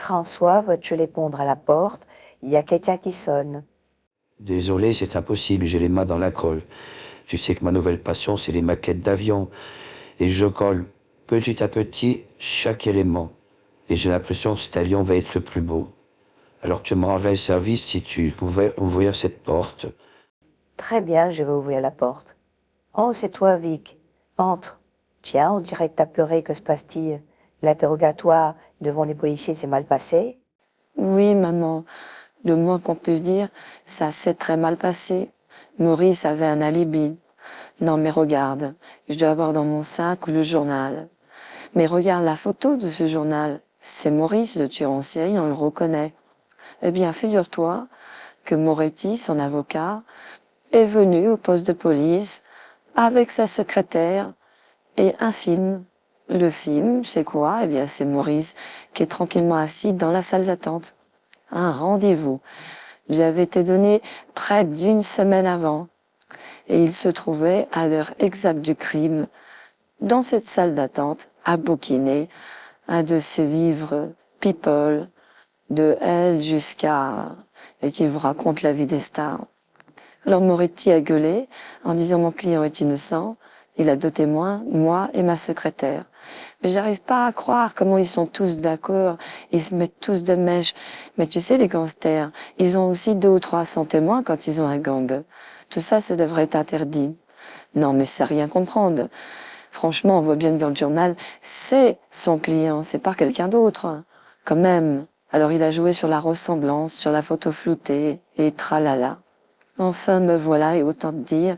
François, veux-tu répondre à la porte? Il y a quelqu'un qui sonne. Désolé, c'est impossible, j'ai les mains dans la colle. Tu sais que ma nouvelle passion, c'est les maquettes d'avions. Et je colle petit à petit chaque élément. Et j'ai l'impression que cet avion va être le plus beau. Alors tu me rendrais service si tu pouvais ouvrir cette porte. Très bien, je vais ouvrir la porte. Oh, c'est toi, Vic. Entre. Tiens, on dirait que t'as pleuré, que se passe-t-il? L'interrogatoire devant les policiers s'est mal passé? Oui, maman. Le moins qu'on puisse dire, ça s'est très mal passé. Maurice avait un alibi. Non, mais regarde, je dois avoir dans mon sac le journal. Mais regarde la photo de ce journal. C'est Maurice, le tueur en série, on le reconnaît. Eh bien, figure-toi que Moretti, son avocat, est venu au poste de police avec sa secrétaire et un film. Le film, c'est quoi? Eh bien, c'est Maurice qui est tranquillement assis dans la salle d'attente. Un rendez-vous lui avait été donné près d'une semaine avant. Et il se trouvait à l'heure exacte du crime, dans cette salle d'attente, à bouquiner un de ces livres people, de Elle jusqu'à, et qui vous raconte la vie des stars. Alors Moretti a gueulé en disant mon client est innocent. Il a deux témoins, moi et ma secrétaire. Mais j'arrive pas à croire comment ils sont tous d'accord. Ils se mettent tous de mèche. Mais tu sais, les gangsters, ils ont aussi 200 ou 300 témoins quand ils ont un gang. Tout ça, ça devrait être interdit. Non, mais c'est rien comprendre. Franchement, on voit bien que dans le journal, c'est son client, c'est pas quelqu'un d'autre. Quand même. Alors il a joué sur la ressemblance, sur la photo floutée, et tralala. Enfin, me voilà, et autant te dire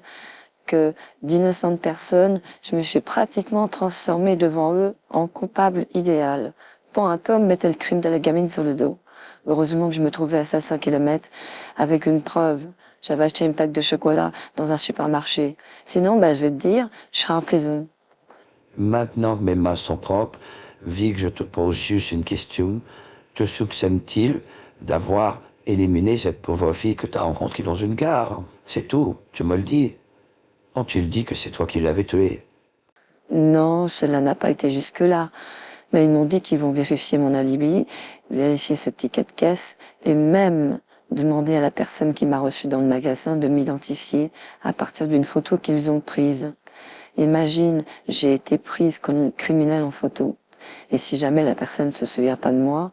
que d'innocentes personnes, je me suis pratiquement transformée devant eux en coupable idéal. Pour un peu, on me mettait le crime de la gamine sur le dos. Heureusement que je me trouvais à 500 kilomètres avec une preuve. J'avais acheté une pack de chocolat dans un supermarché. Sinon, je vais te dire, je serais en prison. Maintenant que mes mains sont propres, Vic, je te pose juste une question. Te soupçonne-t-il d'avoir éliminé cette pauvre fille que tu as rencontrée dans une gare? C'est tout, tu me le dis. Non, tu le dis que c'est toi qui l'avais tuée. Non, cela n'a pas été jusque-là. Mais ils m'ont dit qu'ils vont vérifier mon alibi, vérifier ce ticket de caisse et même demander à la personne qui m'a reçu dans le magasin de m'identifier à partir d'une photo qu'ils ont prise. Imagine, j'ai été prise comme criminelle en photo. Et si jamais la personne ne se souvient pas de moi,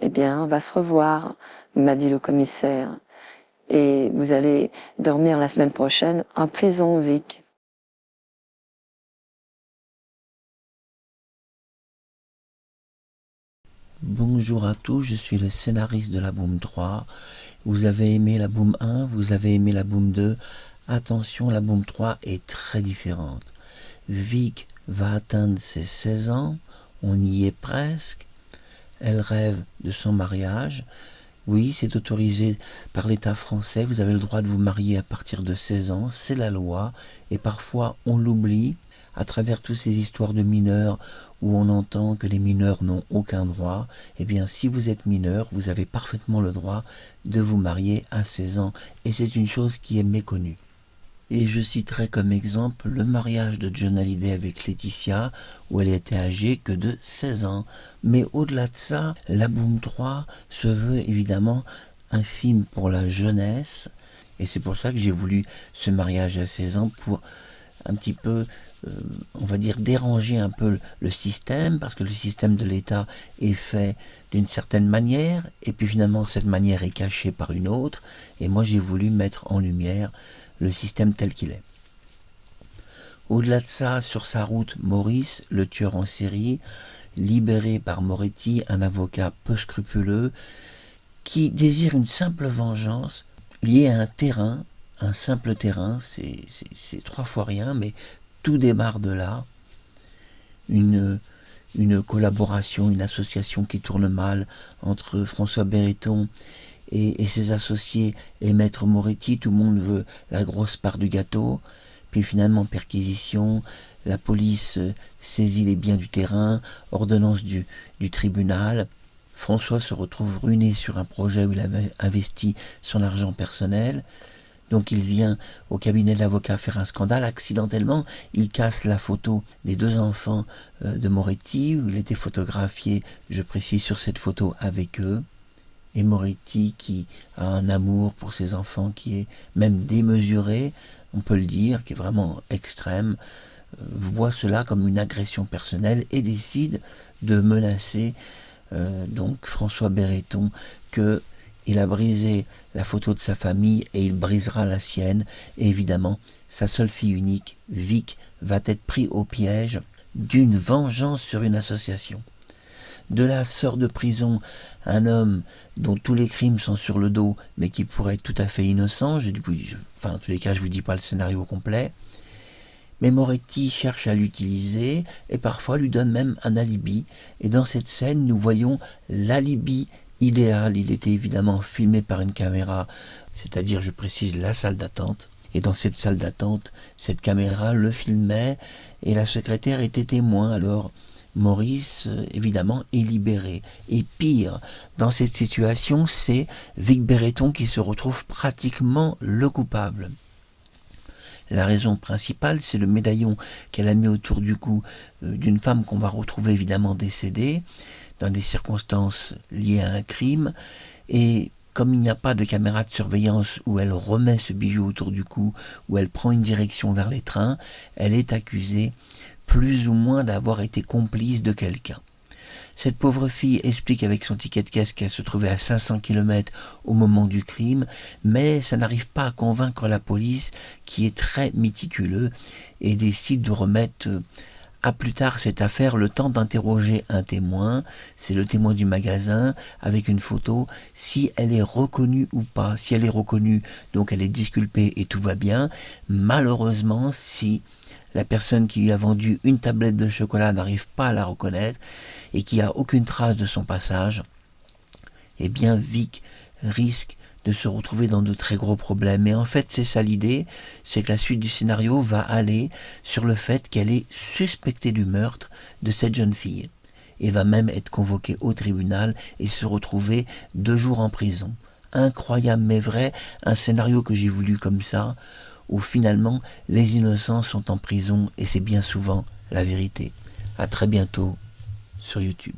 eh bien, on va se revoir, m'a dit le commissaire. Et vous allez dormir la semaine prochaine en prison, Vic. Bonjour à tous, je suis le scénariste de la Boom 3. Vous avez aimé la Boom 1, vous avez aimé la Boom 2. Attention, la Boom 3 est très différente. Vic va atteindre ses 16 ans, on y est presque. Elle rêve de son mariage. Oui, c'est autorisé par l'État français, vous avez le droit de vous marier à partir de 16 ans, c'est la loi, et parfois on l'oublie à travers toutes ces histoires de mineurs où on entend que les mineurs n'ont aucun droit. Eh bien, si vous êtes mineur, vous avez parfaitement le droit de vous marier à 16 ans, et c'est une chose qui est méconnue. Et je citerai comme exemple le mariage de John Hallyday avec Laetitia, où elle était âgée que de 16 ans. Mais au-delà de ça, la Boom 3 se veut évidemment un film pour la jeunesse, et c'est pour ça que j'ai voulu ce mariage à 16 ans pour un petit peu, on va dire, déranger un peu le système, parce que le système de l'État est fait d'une certaine manière, et puis finalement cette manière est cachée par une autre, et moi j'ai voulu mettre en lumière le système tel qu'il est. Au-delà de ça, sur sa route, Maurice, le tueur en série, libéré par Moretti, un avocat peu scrupuleux, qui désire une simple vengeance liée à un terrain, un simple terrain, c'est 3 fois rien, mais tout démarre de là. Une collaboration, une association qui tourne mal entre François Berreton et ses associés et Maître Moretti. Tout le monde veut la grosse part du gâteau. Puis finalement, perquisition, la police saisit les biens du terrain, ordonnance du tribunal. François se retrouve ruiné sur un projet où il avait investi son argent personnel. Donc il vient au cabinet de l'avocat faire un scandale. Accidentellement, il casse la photo des 2 enfants de Moretti, où il était photographié, je précise, sur cette photo avec eux. Et Moretti, qui a un amour pour ses enfants qui est même démesuré, on peut le dire, qui est vraiment extrême, voit cela comme une agression personnelle et décide de menacer donc François Béreton qu'il a brisé la photo de sa famille et il brisera la sienne. Et évidemment, sa seule fille unique, Vic, va être pris au piège d'une vengeance sur une association. De là sort de prison un homme dont tous les crimes sont sur le dos, mais qui pourrait être tout à fait innocent. En tous les cas, je ne vous dis pas le scénario complet. Mais Moretti cherche à l'utiliser et parfois lui donne même un alibi. Et dans cette scène, nous voyons l'alibi idéal. Il était évidemment filmé par une caméra, c'est-à-dire, je précise, la salle d'attente. Et dans cette salle d'attente, cette caméra le filmait et la secrétaire était témoin. Alors, Maurice, évidemment, est libéré. Et pire, dans cette situation, c'est Vic Béreton qui se retrouve pratiquement le coupable. La raison principale, c'est le médaillon qu'elle a mis autour du cou d'une femme qu'on va retrouver évidemment décédée, dans des circonstances liées à un crime. Et comme il n'y a pas de caméra de surveillance où elle remet ce bijou autour du cou, où elle prend une direction vers les trains, elle est accusée plus ou moins d'avoir été complice de quelqu'un. Cette pauvre fille explique avec son ticket de caisse qu'elle se trouvait à 500 km au moment du crime, mais ça n'arrive pas à convaincre la police qui est très méticuleux et décide de remettre à plus tard cette affaire le temps d'interroger un témoin. C'est le témoin du magasin avec une photo, si elle est reconnue ou pas. Si elle est reconnue, donc elle est disculpée et tout va bien. Malheureusement, si la personne qui lui a vendu une tablette de chocolat n'arrive pas à la reconnaître et qui a aucune trace de son passage, eh bien Vic risque de se retrouver dans de très gros problèmes. Et en fait, c'est ça l'idée, c'est que la suite du scénario va aller sur le fait qu'elle est suspectée du meurtre de cette jeune fille et va même être convoquée au tribunal et se retrouver 2 jours en prison. Incroyable mais vrai, un scénario que j'ai voulu comme ça, où finalement les innocents sont en prison et c'est bien souvent la vérité. À très bientôt sur YouTube.